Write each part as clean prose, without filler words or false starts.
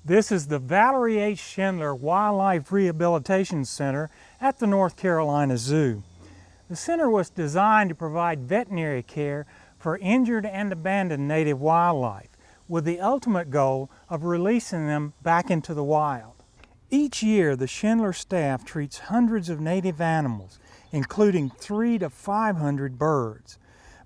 This is the Valerie H. Schindler Wildlife Rehabilitation Center at the North Carolina Zoo. The center was designed to provide veterinary care for injured and abandoned native wildlife, with the ultimate goal of releasing them back into the wild. Each year, the Schindler staff treats hundreds of native animals, including 300 to 500 birds.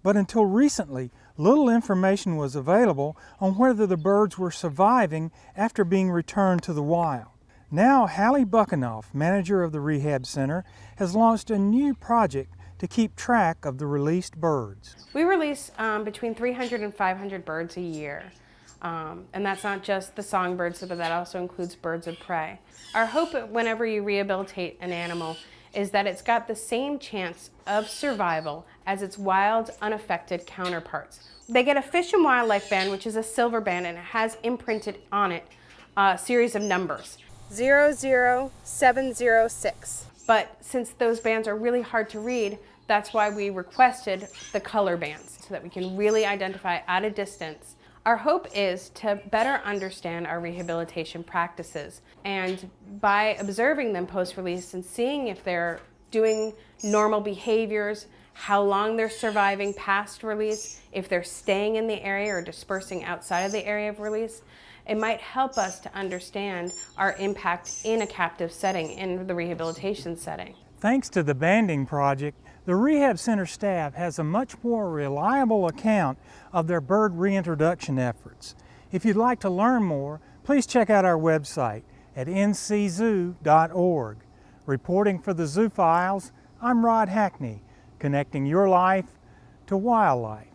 But until recently, little information was available on whether the birds were surviving after being returned to the wild. Now, Hallie Buckenoff, manager of the Rehab Center, has launched a new project to keep track of the released birds. We release between 300 and 500 birds a year. And that's not just the songbirds, but that also includes birds of prey. Our hope whenever you rehabilitate an animal is that it's got the same chance of survival as its wild, unaffected counterparts. They get a Fish and Wildlife band, which is a silver band, and it has imprinted on it a series of numbers. 00706. But since those bands are really hard to read, that's why we requested the color bands, so that we can really identify at a distance. Our hope is to better understand our rehabilitation practices, and by observing them post-release and seeing if they're doing normal behaviors, how long they're surviving past release, if they're staying in the area or dispersing outside of the area of release, it might help us to understand our impact in a captive setting, in the rehabilitation setting. Thanks to the banding project, the Rehab Center staff has a much more reliable account of their bird reintroduction efforts. If you'd like to learn more, please check out our website at nczoo.org. Reporting for the Zoo Files, I'm Rod Hackney, connecting your life to wildlife.